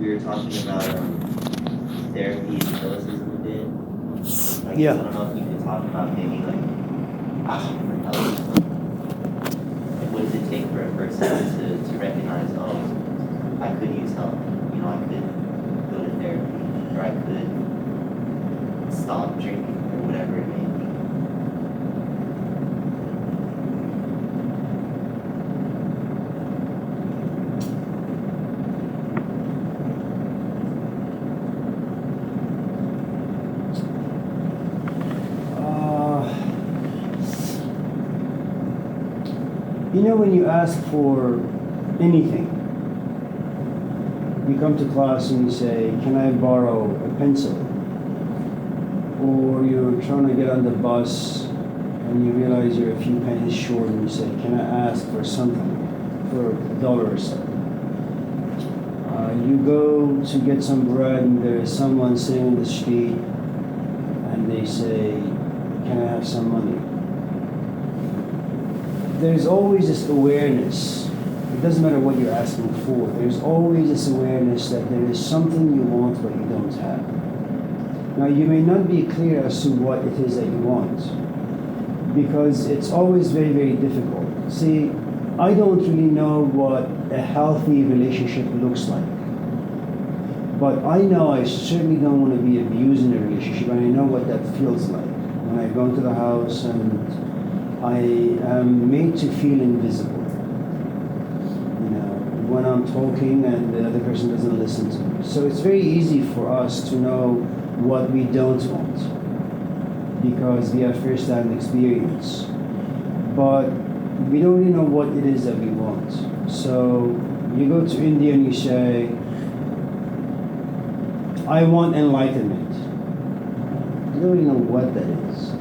we were talking about therapy and stoicism a bit. Like, Yeah. I don't know if you could talk about maybe like asking for help. Like, what does it take for a person to recognize, oh, I could use help. You know, I could go to therapy, or I could stop drinking, or whatever it may be. You know, when you ask for anything, you come to class and you say, can I borrow a pencil? Or you're trying to get on the bus and you realize you're a few pennies short and you say, can I ask for something, for $1 or so? You go to get some bread and there is someone sitting in the street and they say, can I have some money? There's always this awareness. It doesn't matter what you're asking for. There's always this awareness that there is something you want but you don't have. Now, you may not be clear as to what it is that you want, because it's always very, very difficult. See, I don't really know what a healthy relationship looks like. But I know I certainly don't want to be abused in a relationship, and I know what that feels like. When I go into the house and I am made to feel invisible. You know, when I'm talking and the other person doesn't listen to me. So it's very easy for us to know what we don't want because we have first-hand experience. But we don't really know what it is that we want. So you go to India and you say, I want enlightenment. You don't really know what that is.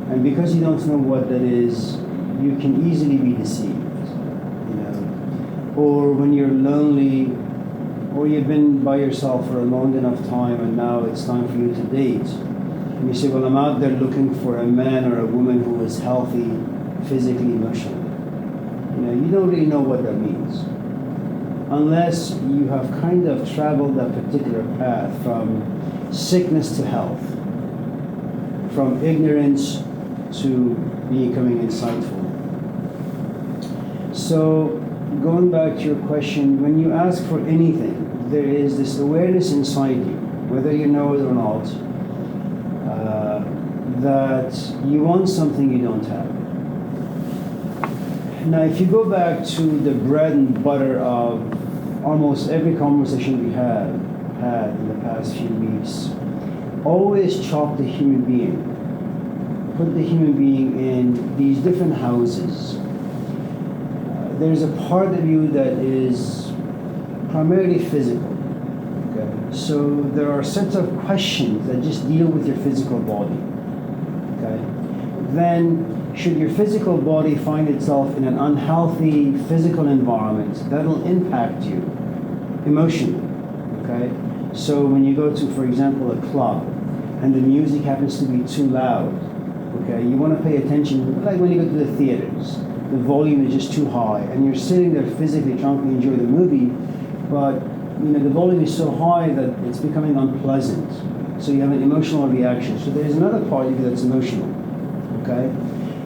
And because you don't know what that is, you can easily be deceived. You know, or when you're lonely, or you've been by yourself for a long enough time and now it's time for you to date. And you say, well, I'm out there looking for a man or a woman who is healthy, physically, emotionally. You know, you don't really know what that means. Unless you have kind of traveled that particular path from sickness to health, from ignorance to becoming insightful. So, going back to your question, when you ask for anything, there is this awareness inside you, whether you know it or not, that you want something you don't have. Now, if you go back to the bread and butter of almost every conversation we have had in the past few weeks, always chop the human being. Put the human being in these different houses. There's a part of you that is primarily physical. Okay? So there are sets of questions that just deal with your physical body. Okay? Then, should your physical body find itself in an unhealthy physical environment, that'll impact you emotionally. Okay? So when you go to, for example, a club, and the music happens to be too loud, okay, you want to pay attention, like when you go to the theaters, the volume is just too high, and you're sitting there physically trying to enjoy the movie, but you know the volume is so high that it's becoming unpleasant. So you have an emotional reaction. So there's another part of you that's emotional. Okay?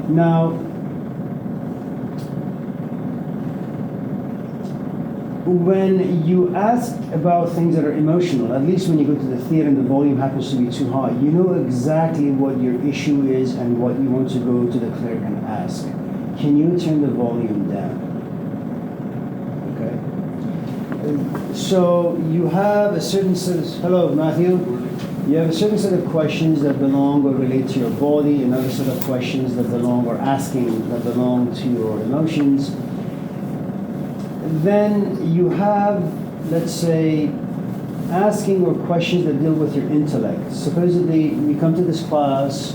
Now, when you ask about things that are emotional, at least when you go to the theater and the volume happens to be too high, you know exactly what your issue is and what you want to go to the clerk and ask. Can you turn the volume down? Okay. So you have a certain set of, hello Matthew, you have a certain set of questions that belong or relate to your body, another set of questions that belong or asking that belong to your emotions. Then you have, let's say, asking or questions that deal with your intellect. Supposedly, we come to this class,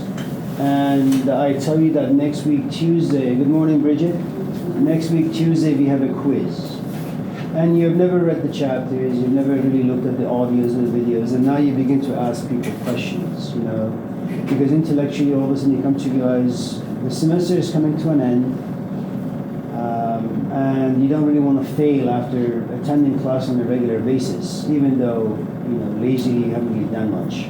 and I tell you that next week, Tuesday, good morning, Bridget. Next week, Tuesday, we have a quiz. And you've never read the chapters, you've never really looked at the audios and the videos, and now you begin to ask people questions, you know. Because intellectually, all of a sudden you come to realize the semester is coming to an end, and you don't really want to fail after attending class on a regular basis, even though lazily you haven't really done much.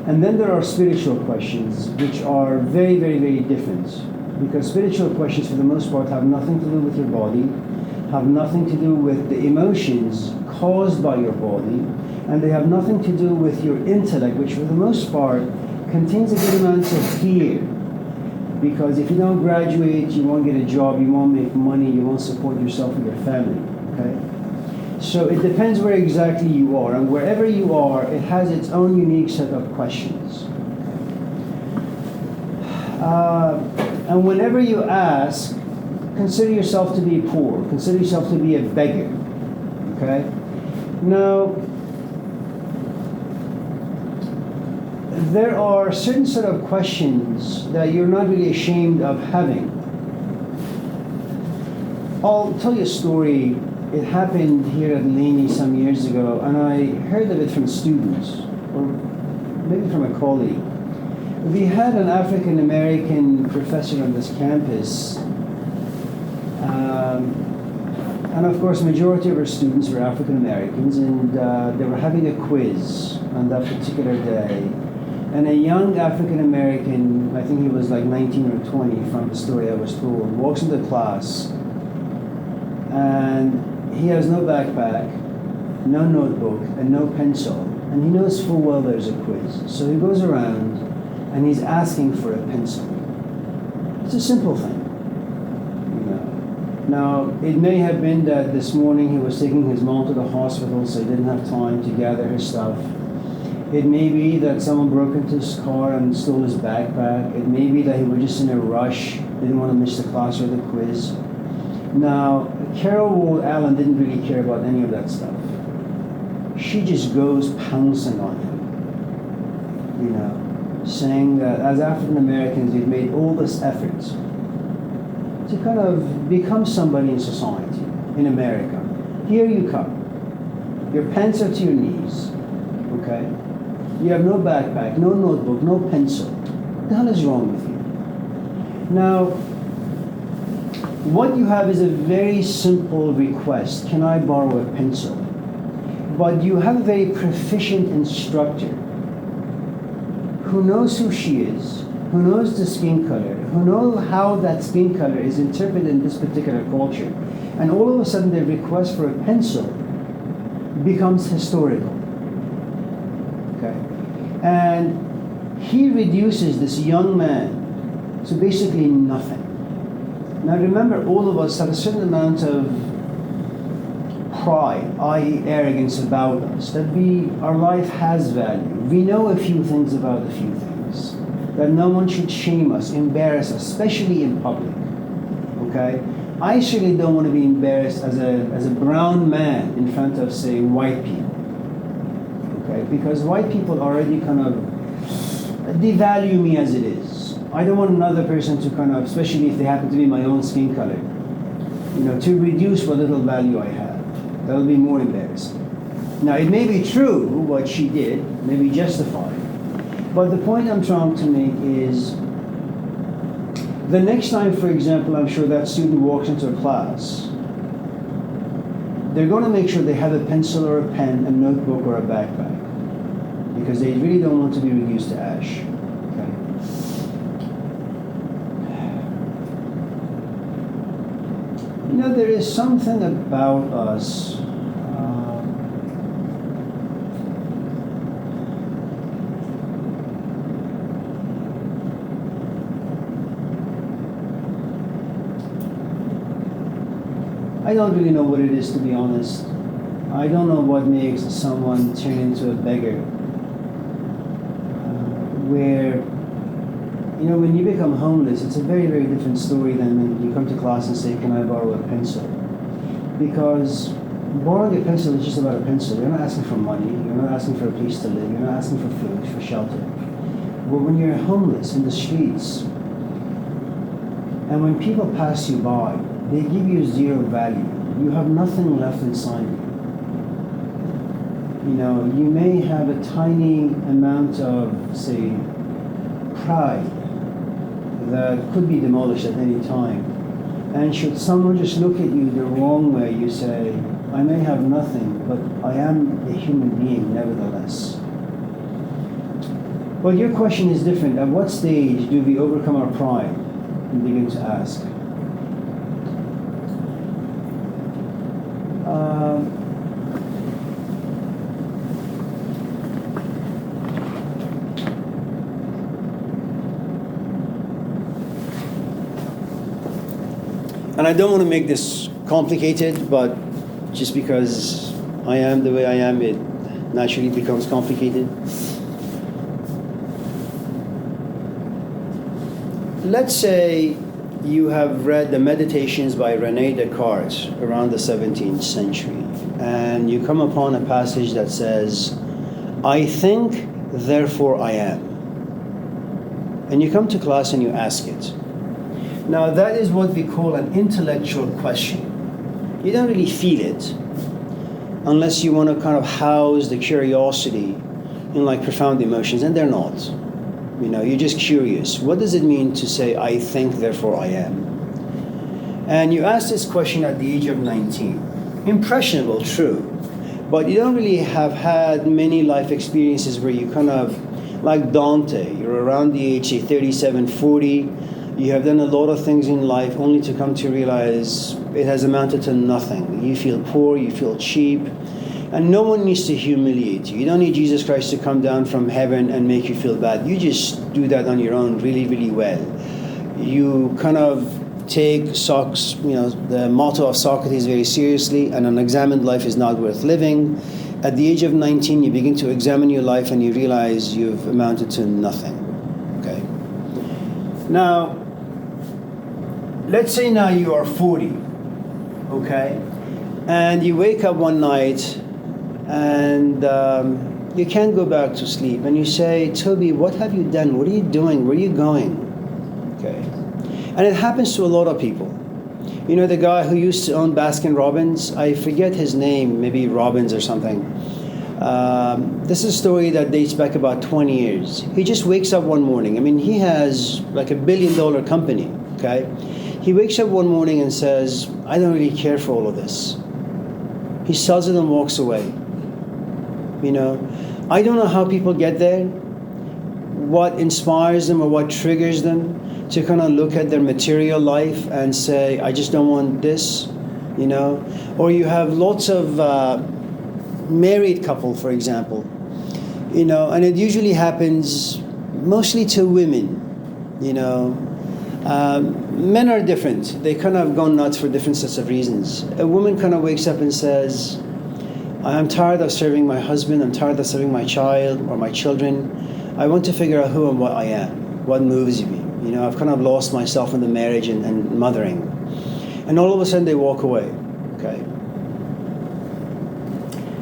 And then there are spiritual questions, which are very, very, very different, because spiritual questions, for the most part, have nothing to do with your body, have nothing to do with the emotions caused by your body, and they have nothing to do with your intellect, which for the most part contains a good amount of fear. Because if you don't graduate, you won't get a job, you won't make money, you won't support yourself and your family, okay? So it depends where exactly you are, and wherever you are, it has its own unique set of questions. And whenever you ask, consider yourself to be poor, consider yourself to be a beggar, okay? Now, there are certain set of questions that you're not really ashamed of having. I'll tell you a story. It happened here at Laney some years ago, and I heard of it from students, or maybe from a colleague. We had an African American professor on this campus, and of course majority of our students were African Americans, and they were having a quiz on that particular day. And a young African American, I think he was like 19 or 20 from the story I was told, walks into class, and he has no backpack, no notebook, and no pencil. And he knows full well there's a quiz. So he goes around and he's asking for a pencil. It's a simple thing. Now, it may have been that this morning he was taking his mom to the hospital, so he didn't have time to gather his stuff. It may be that someone broke into his car and stole his backpack. It may be that he was just in a rush, didn't want to miss the class or the quiz. Now, Carol Ward Allen didn't really care about any of that stuff. She just goes pouncing on him, saying that as African Americans, we've made all this effort to kind of become somebody in society, in America. Here you come. Your pants are to your knees, okay? You have no backpack, no notebook, no pencil. What the hell is wrong with you? Now, what you have is a very simple request. Can I borrow a pencil? But you have a very proficient instructor who knows who she is, who knows the skin color, who knows how that skin color is interpreted in this particular culture. And all of a sudden the request for a pencil becomes historical. Okay? And he reduces this young man to basically nothing. Now remember, all of us have a certain amount of pride, i.e. arrogance about us, that our life has value. We know a few things about a few things. That no one should shame us, embarrass us, especially in public. Okay? I certainly don't want to be embarrassed as a brown man in front of, say, white people. Okay? Because white people already kind of devalue me as it is. I don't want another person to kind of, especially if they happen to be my own skin color, to reduce what little value I have. That'll be more embarrassing. Now, it may be true what she did, may be justified. But the point I'm trying to make is, the next time, for example, I'm sure that student walks into a class, they're going to make sure they have a pencil or a pen, a notebook or a backpack, because they really don't want to be reduced to ash. Okay? There is something about us. I don't really know what it is, to be honest. I don't know what makes someone turn into a beggar. Where, when you become homeless, it's a very, very different story than when you come to class and say, can I borrow a pencil? Because borrowing a pencil is just about a pencil. You're not asking for money. You're not asking for a place to live. You're not asking for food, for shelter. But when you're homeless in the streets, and when people pass you by, they give you zero value. You have nothing left inside you. You may have a tiny amount of, say, pride that could be demolished at any time. And should someone just look at you the wrong way, you say, I may have nothing, but I am a human being nevertheless. But your question is different. At what stage do we overcome our pride and begin to ask? And I don't want to make this complicated, but just because I am the way I am, it naturally becomes complicated. Let's say you have read the Meditations by René Descartes around the 17th century, and you come upon a passage that says, I think, therefore I am. And you come to class and you ask it. Now that is what we call an intellectual question. You don't really feel it unless you want to kind of house the curiosity in like profound emotions, and they're not. You know, you're just curious. What does it mean to say, I think, therefore I am? And you ask this question at the age of 19. Impressionable, true. But you don't really have had many life experiences where you kind of, like Dante, you're around the age, say, 37, 40. You have done a lot of things in life only to come to realize it has amounted to nothing. You feel poor, you feel cheap, and no one needs to humiliate you. You don't need Jesus Christ to come down from heaven and make you feel bad. You just do that on your own really, really well. You kind of take the motto of Socrates very seriously, and an examined life is not worth living. At the age of 19, you begin to examine your life and you realize you've amounted to nothing. Okay. Now, let's say now you are 40, okay? And you wake up one night and you can't go back to sleep. And you say, Toby, what have you done? What are you doing? Where are you going? Okay. And it happens to a lot of people. You know the guy who used to own Baskin Robbins? I forget his name, maybe Robbins or something. This is a story that dates back about 20 years. He just wakes up one morning. I mean, he has like $1 billion company, okay? He wakes up one morning and says, I don't really care for all of this. He sells it and walks away. You know, I don't know how people get there, what inspires them or what triggers them to kind of look at their material life and say, I just don't want this, you know. Or you have lots of married couple, for example, you know, and it usually happens mostly to women, you know. Men are different. They kind of go nuts for different sets of reasons. A woman kind of wakes up and says, I'm tired of serving my husband, I'm tired of serving my child or my children. I want to figure out who and what I am, what moves me. You know, I've kind of lost myself in the marriage and mothering. And all of a sudden they walk away, okay?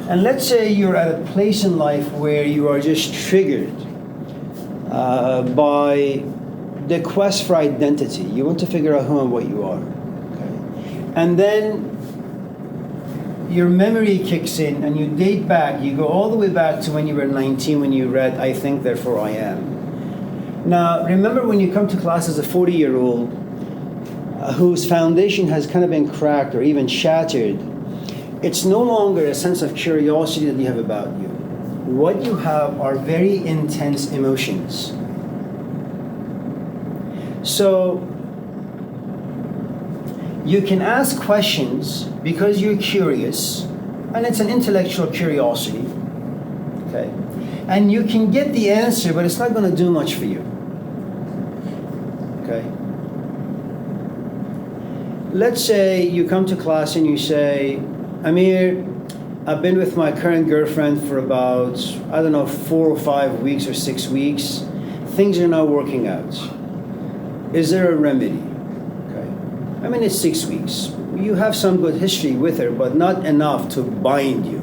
And let's say you're at a place in life where you are just triggered by the quest for identity. You want to figure out who and what you are. Okay? And then your memory kicks in and you date back. You go all the way back to when you were 19 when you read, I think, therefore I am. Now, remember when you come to class as a 40-year-old whose foundation has kind of been cracked or even shattered, it's no longer a sense of curiosity that you have about you. What you have are very intense emotions. So you can ask questions because you're curious, and it's an intellectual curiosity, okay? And you can get the answer, but it's not going to do much for you, okay? Let's say you come to class and you say, Amir, I've been with my current girlfriend for about, 4 or 5 weeks or 6 weeks. Things are not working out. Is there a remedy? Okay. I mean, it's 6 weeks. You have some good history with her, but not enough to bind you.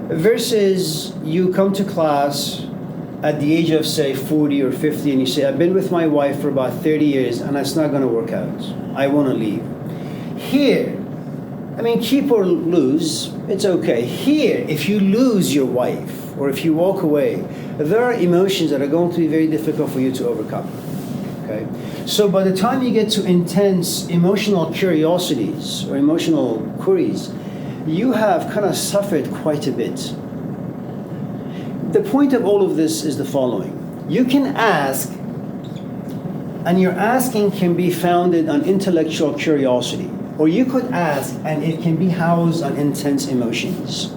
Versus you come to class at the age of, say, 40 or 50, and you say, I've been with my wife for about 30 years, and it's not going to work out. I want to leave. Here, I mean, keep or lose, it's okay. Here, if you lose your wife, or if you walk away, there are emotions that are going to be very difficult for you to overcome. Okay? So by the time you get to intense emotional curiosities or emotional queries, you have kind of suffered quite a bit. The point of all of this is the following. You can ask, and your asking can be founded on intellectual curiosity, or you could ask and it can be housed on intense emotions.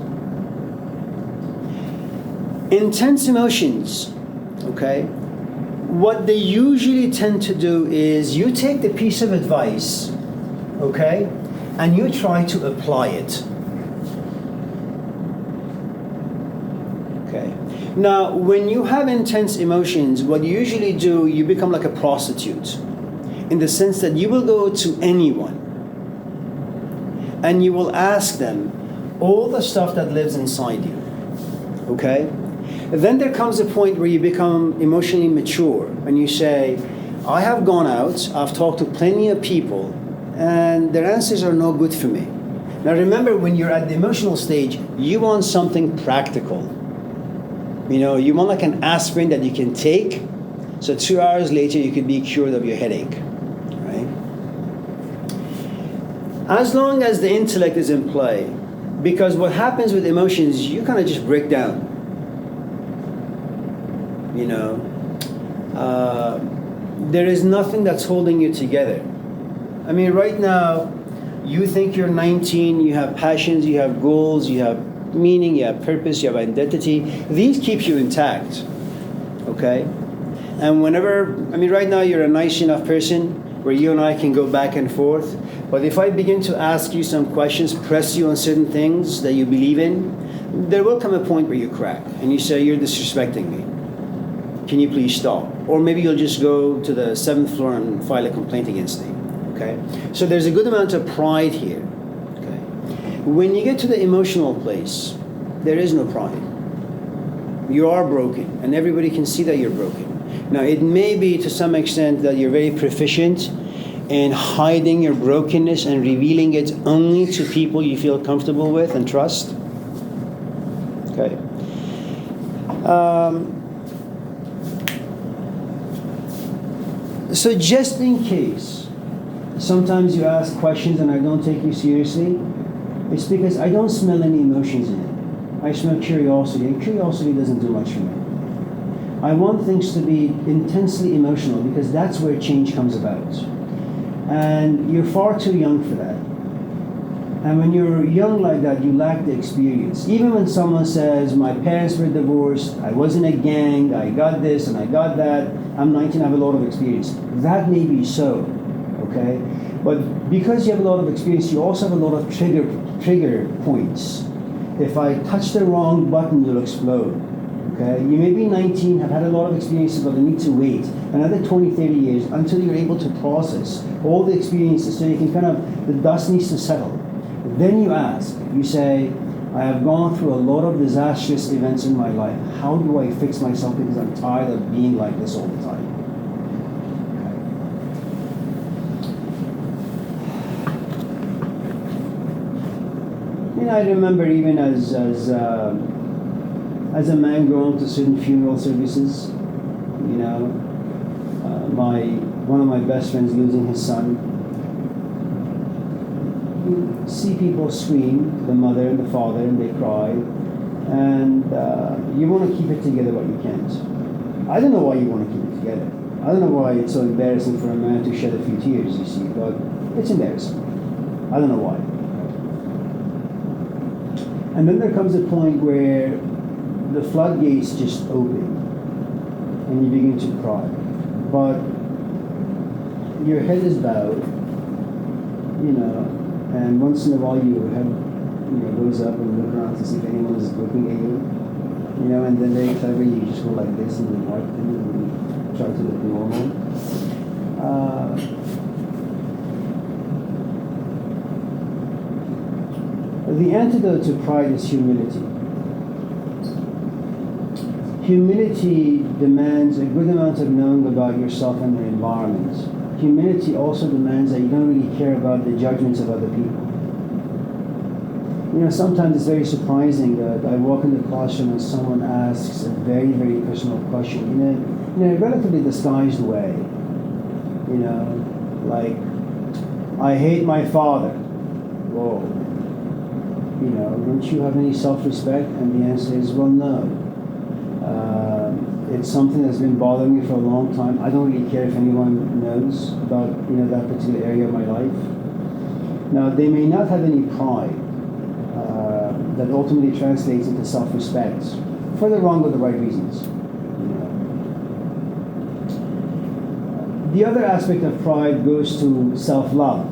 Intense emotions, okay, what they usually tend to do is you take the piece of advice, okay, and you try to apply it. Okay. Now, when you have intense emotions, what you usually do, you become like a prostitute, in the sense that you will go to anyone and you will ask them all the stuff that lives inside you. Okay? Then there comes a point where you become emotionally mature and you say, I have gone out, I've talked to plenty of people, and their answers are no good for me. Now remember, when you're at the emotional stage, you want something practical. You know, you want like an aspirin that you can take, so 2 hours later you could be cured of your headache, right? As long as the intellect is in play, because what happens with emotions, you kind of just break down. You know, there is nothing that's holding you together. I mean, right now, you think you're 19, you have passions, you have goals, you have meaning, you have purpose, you have identity. These keep you intact, okay? And whenever, I mean, right now you're a nice enough person where you and I can go back and forth. But if I begin to ask you some questions, press you on certain things that you believe in, there will come a point where you crack and you say, you're disrespecting me. Can you please stop? Or maybe you'll just go to the 7th floor and file a complaint against me, okay? So there's a good amount of pride here, okay? When you get to the emotional place, there is no pride. You are broken, and everybody can see that you're broken. Now, it may be to some extent that you're very proficient in hiding your brokenness and revealing it only to people you feel comfortable with and trust, okay? So just in case, sometimes you ask questions and I don't take you seriously, it's because I don't smell any emotions in it. I smell curiosity, and curiosity doesn't do much for me. I want things to be intensely emotional because that's where change comes about. And you're far too young for that. And when you're young like that, you lack the experience. Even when someone says, my parents were divorced, I was in a gang, I got this and I got that, I'm 19, I have a lot of experience. That may be so, okay? But because you have a lot of experience, you also have a lot of trigger points. If I touch the wrong button, you'll explode, okay? You may be 19, have had a lot of experiences, but you need to wait another 20, 30 years until you're able to process all the experiences so you can the dust needs to settle. Then you ask, you say, I have gone through a lot of disastrous events in my life. How do I fix myself because I'm tired of being like this all the time? Okay. I remember even as a man going to certain funeral services, you know, one of my best friends losing his son. You see people scream, the mother and the father, and they cry, and you want to keep it together, but you can't. I don't know why you want to keep it together. I don't know why it's so embarrassing for a man to shed a few tears, you see, but it's embarrassing. I don't know why. And then there comes a point where the floodgates just open, and you begin to cry. But your head is bowed, you know, and once in a while your head, goes up and look around to see if anyone is looking at you, and then very clever, you just go like this and then wipe them and try to look normal. The antidote to pride is humility. Humility demands a good amount of knowing about yourself and your environment. Humility also demands that you don't really care about the judgments of other people. Sometimes it's very surprising that I walk in the classroom and someone asks a very, very personal question in a relatively disguised way. You know, like, I hate my father. Whoa. You know, don't you have any self-respect? And the answer is, well, no. It's something that's been bothering me for a long time. I don't really care if anyone knows about, you know, that particular area of my life. Now, they may not have any pride that ultimately translates into self-respect for the wrong or the right reasons. You know. The other aspect of pride goes to self-love.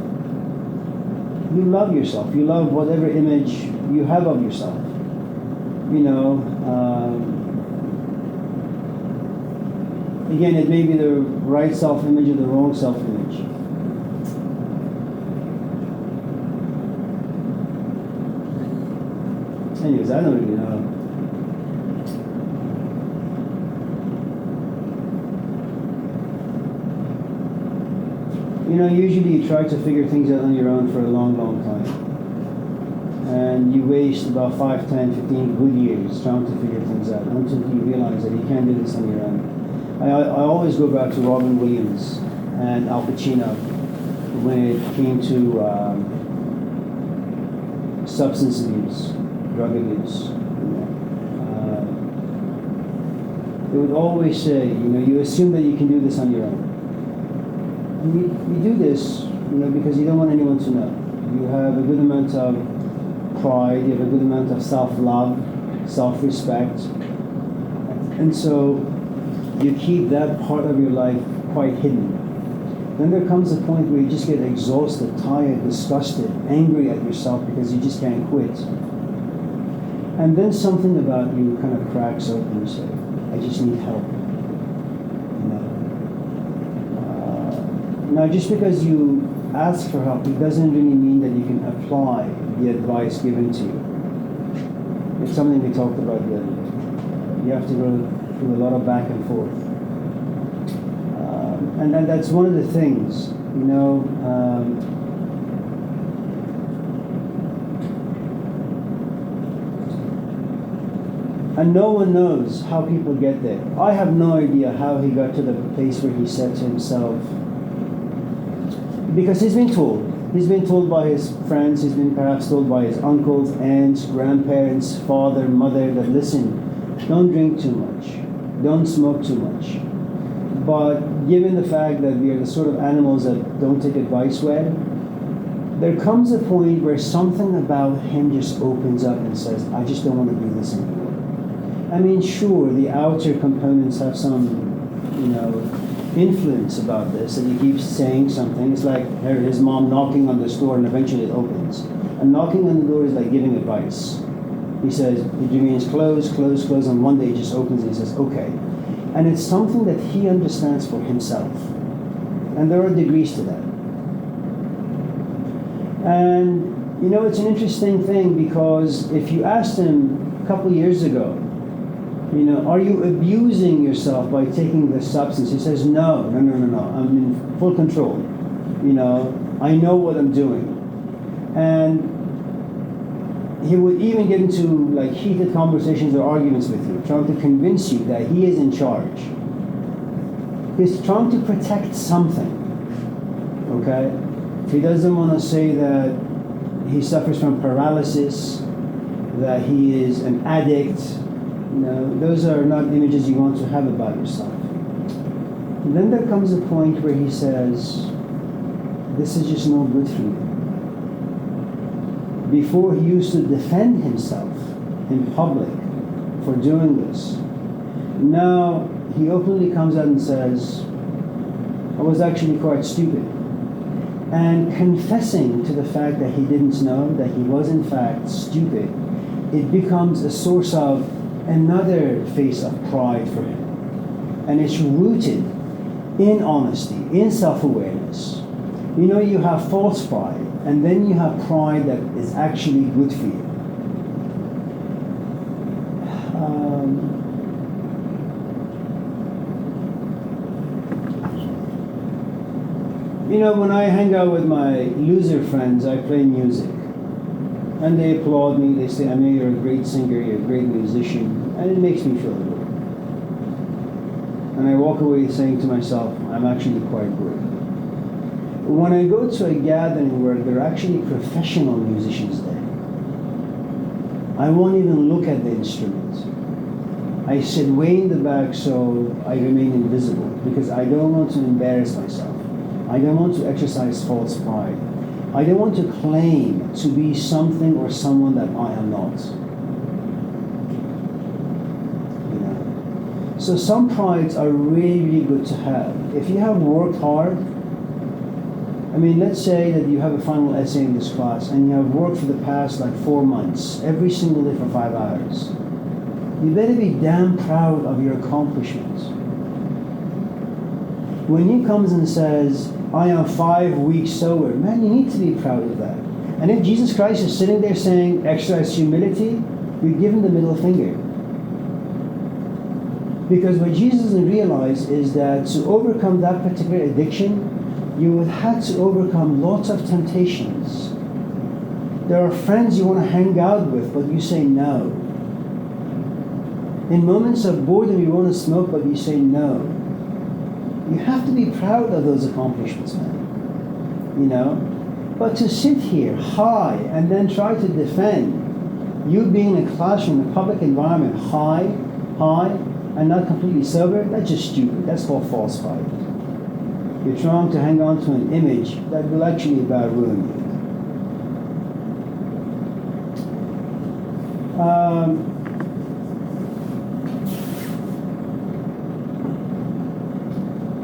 You love yourself. You love whatever image you have of yourself. You know, again, it may be the right self-image or the wrong self-image. Anyways, I don't really know. You know, usually you try to figure things out on your own for a long, long time. And you waste about 5, 10, 15 good years trying to figure things out until you realize that you can't do this on your own. I always go back to Robin Williams and Al Pacino when it came to substance abuse, drug abuse. They would always say, you know, you assume that you can do this on your own. And you do this, you know, because you don't want anyone to know. You have a good amount of pride, you have a good amount of self-love, self-respect, and so you keep that part of your life quite hidden. Then there comes a point where you just get exhausted, tired, disgusted, angry at yourself because you just can't quit. And then something about you kind of cracks open and you say, I just need help. You know? Now, just because you ask for help, it doesn't really mean that you can apply the advice given to you. It's something we talked about the other day. You have to go through a lot of back and forth. And that's one of the things, you know, and no one knows how people get there. I have no idea how he got to the place where he said to himself, because he's been told. He's been told by his friends, he's been perhaps told by his uncles, aunts, grandparents, father, mother, that listen, don't drink too much, don't smoke too much. But given the fact that we are the sort of animals that don't take advice well, there comes a point where something about him just opens up and says, I just don't want to do this anymore. I mean, sure, the outer components have some, you know, influence about this, and he keeps saying something. It's like his mom knocking on this door and eventually it opens. And knocking on the door is like giving advice. He says, it remains closed, closed, closed, and one day it just opens and he says, okay. And it's something that he understands for himself. And there are degrees to that. And, you know, it's an interesting thing because if you asked him a couple years ago, you know, are you abusing yourself by taking this substance? He says, no, I'm in full control. You know, I know what I'm doing. And he would even get into like heated conversations or arguments with you, trying to convince you that he is in charge. He's trying to protect something, okay? He doesn't want to say that he suffers from paralysis, that he is an addict. You know, those are not images you want to have about yourself. And then there comes a point where he says, this is just no good for you. Before he used to defend himself in public for doing this. Now he openly comes out and says, I was actually quite stupid. And confessing to the fact that he didn't know, that he was in fact stupid, it becomes a source of another face of pride for him. And it's rooted in honesty, in self-awareness. You know, you have false pride, and then you have pride that is actually good for you. You know, when I hang out with my loser friends, I play music. And they applaud me, they say, Amir, you're a great singer, you're a great musician, and it makes me feel good. And I walk away saying to myself, I'm actually quite good. when I go to a gathering where there are actually professional musicians there, I won't even look at the instrument. I sit way in the back so I remain invisible because I don't want to embarrass myself. I don't want to exercise false pride. I don't want to claim to be something or someone that I am not. You know? So some prides are really, really good to have. If you have worked hard, I mean, let's say that you have a final essay in this class and you have worked for the past like 4 months, every single day for 5 hours. You better be damn proud of your accomplishments. When he comes and says, I am 5 weeks sober, man, you need to be proud of that. And if Jesus Christ is sitting there saying, exercise humility, you give him the middle finger. Because what Jesus doesn't realize is that to overcome that particular addiction, you would have to overcome lots of temptations. There are friends you want to hang out with, but you say no. In moments of boredom, you want to smoke, but you say no. You have to be proud of those accomplishments, man. You know? But to sit here high and then try to defend you being in a classroom, in a public environment, high, and not completely sober, that's just stupid. That's called false pride. You're trying to hang on to an image that will actually about ruin you.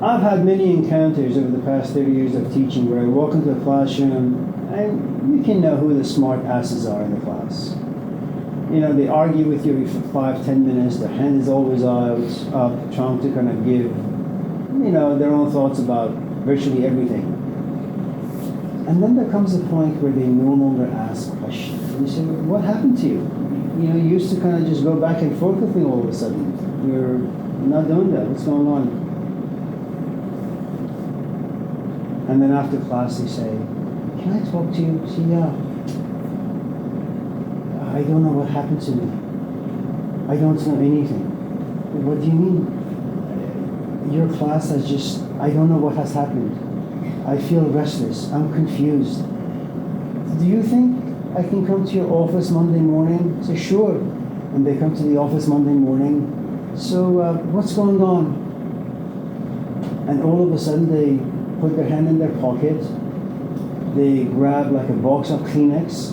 I've had many encounters over the past 30 years of teaching where I walk into a classroom and you can know who the smart asses are in the class. You know, they argue with you for 5-10 minutes, their hand is always up, trying to kind of give, you know, their own thoughts about virtually everything. And then there comes a point where they no longer ask questions. And you say, what happened to you? You know, you used to kind of just go back and forth with me all of a sudden. You're not doing that. What's going on? And then after class they say, can I talk to you? See, yeah. I don't know what happened to me. I don't know anything. What do you mean? Your class has just, I don't know what has happened. I feel restless. I'm confused. Do you think I can come to your office Monday morning? I say, sure. And they come to the office Monday morning. So what's going on? And all of a sudden they put their hand in their pocket, they grab like a box of Kleenex,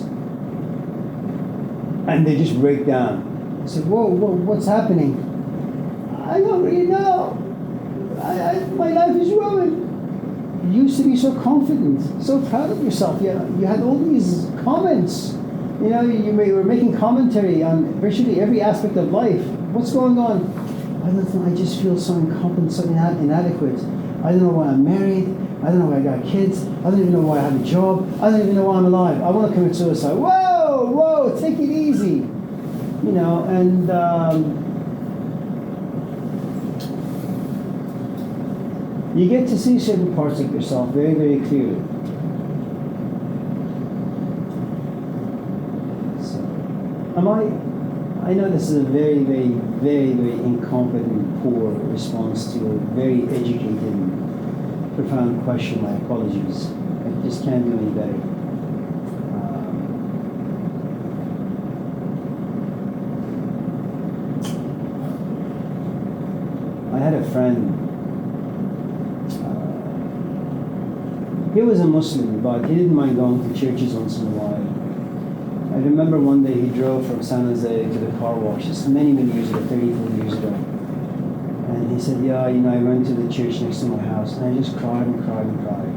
and they just break down. I said, whoa, what's happening? I don't really know. My life is ruined. You used to be so confident, so proud of yourself. You had all these comments. You know, you were making commentary on virtually every aspect of life. What's going on? I don't know, I just feel so incompetent, so inadequate. I don't know why I'm married. I don't know why I got kids. I don't even know why I have a job. I don't even know why I'm alive. I want to commit suicide. Whoa, take it easy. You know, and you get to see certain parts of yourself very, very clearly. So, I know this is a very, very, very, very incompetent, poor response to a very educated, profound question. My apologies. I just can't do any better. I had a friend. He was a Muslim, but he didn't mind going to churches once in a while. I remember one day he drove from San Jose to the car wash, just many, many years ago, 34 years ago. And he said, yeah, you know, I went to the church next to my house, and I just cried and cried and cried.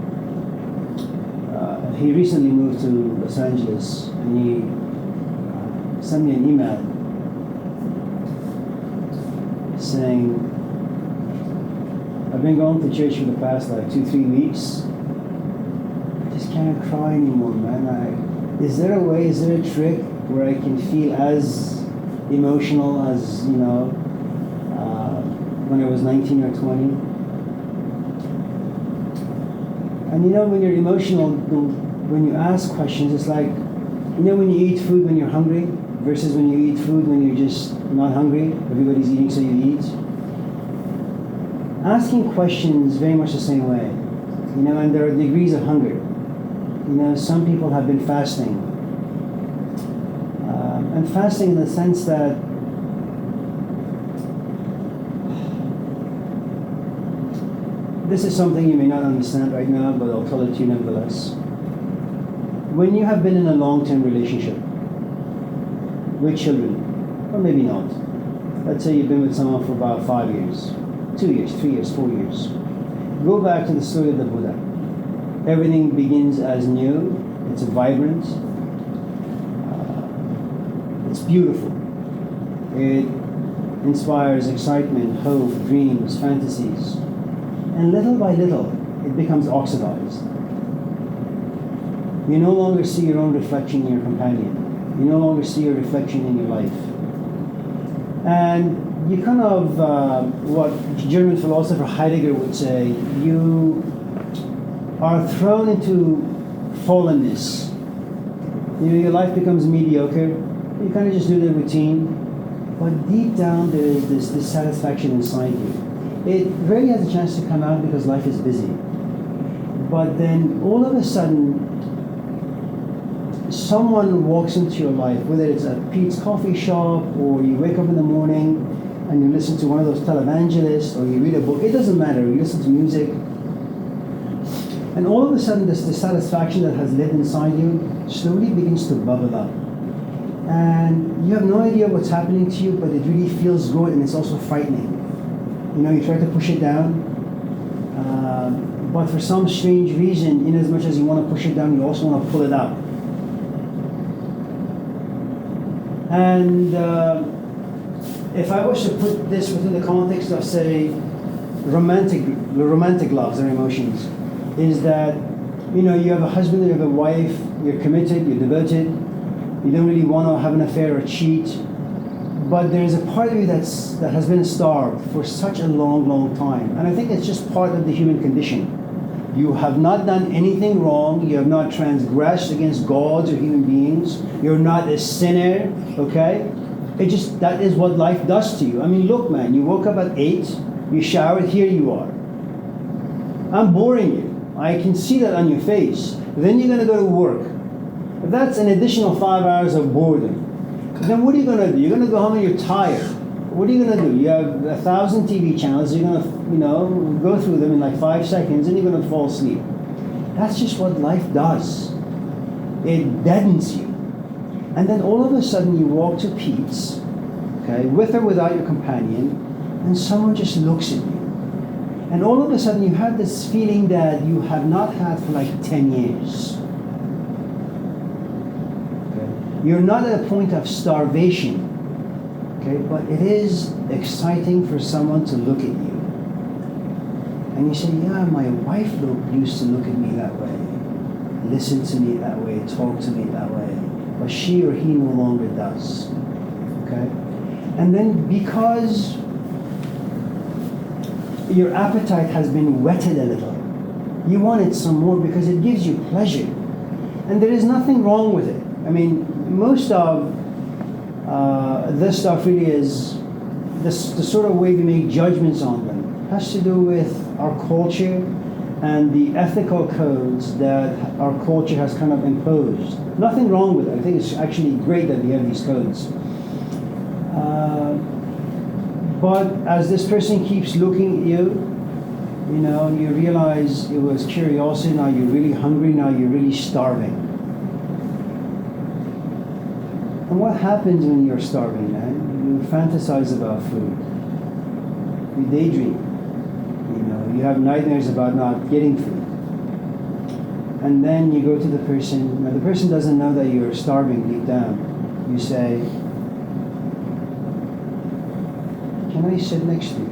He recently moved to Los Angeles, and he sent me an email saying, I've been going to church for the past like 2-3 weeks. I just can't cry anymore, man. Is there a way, is there a trick where I can feel as emotional as, you know, when I was 19 or 20? And you know, when you're emotional, when you ask questions, it's like, you know, when you eat food when you're hungry versus when you eat food when you're just not hungry, everybody's eating so you eat. Asking questions very much the same way. And there are degrees of hunger. Some people have been fasting. And fasting in the sense that this is something you may not understand right now, but I'll tell it to you nevertheless. When you have been in a long-term relationship with children, or maybe not, let's say you've been with someone for about 5 years, 2 years, 3 years, 4 years. Go back to the story of the Buddha. Everything begins as new, it's vibrant, it's beautiful. It inspires excitement, hope, dreams, fantasies. And little by little, it becomes oxidized. You no longer see your own reflection in your companion. You no longer see your reflection in your life. And you kind of, what German philosopher Heidegger would say, you are thrown into fallenness. Your life becomes mediocre. You kind of just do the routine. But deep down, there is this dissatisfaction inside you. It rarely has a chance to come out because life is busy. But then all of a sudden, someone walks into your life, whether it's at Pete's coffee shop, or you wake up in the morning and you listen to one of those televangelists, or you read a book, it doesn't matter, you listen to music. And all of a sudden, this dissatisfaction that has lived inside you slowly begins to bubble up. And you have no idea what's happening to you, but it really feels good, and it's also frightening. You try to push it down, but for some strange reason, in as much as you want to push it down, you also want to pull it up. And if I was to put this within the context of, say, romantic loves or emotions, is that, you have a husband, you have a wife, you're committed, you're devoted, you don't really want to have an affair or cheat, but there's a part of you that has been starved for such a long, long time. And I think it's just part of the human condition. You have not done anything wrong. You have not transgressed against gods or human beings. You're not a sinner, okay? That is what life does to you. I mean, look, man, you woke up at 8, you showered, here you are. I'm boring you. I can see that on your face. Then you're going to go to work. If that's an additional 5 hours of boredom, then what are you going to do? You're going to go home and you're tired. What are you going to do? You have 1,000 TV channels. You're going to, go through them in like 5 seconds, and you're going to fall asleep. That's just what life does. It deadens you. And then all of a sudden you walk to Pete's, okay, with or without your companion, and someone just looks at you. And all of a sudden you have this feeling that you have not had for like 10 years. You're not at a point of starvation, okay? But it is exciting for someone to look at you. And you say, yeah, my wife used to look at me that way, listen to me that way, talk to me that way. But she or he no longer does, okay? And then because your appetite has been whetted a little, you want it some more because it gives you pleasure. And there is nothing wrong with it. I mean, most of this stuff really is the sort of way we make judgments on them has to do with our culture and the ethical codes that our culture has kind of imposed. Nothing wrong with it. I think it's actually great that we have these codes. But as this person keeps looking at you, you realize it was curiosity, now you're really hungry, now you're really starving. And what happens when you're starving, man? You fantasize about food. You daydream. You have nightmares about not getting food. And then you go to the person. Now the person doesn't know that you're starving deep down. You say, can I sit next to you?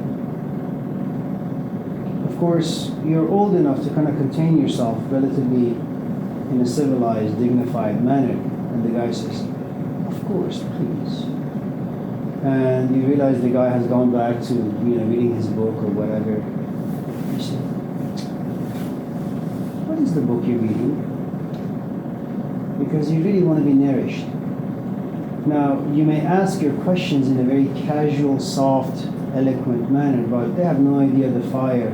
Of course, you're old enough to kind of contain yourself relatively in a civilized, dignified manner. And the guy says, of course, please. And you realize the guy has gone back to, reading his book or whatever. You say, what is the book you're reading? Because you really want to be nourished. Now, you may ask your questions in a very casual, soft, eloquent manner, but they have no idea the fire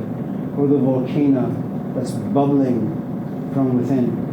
or the volcano that's bubbling from within.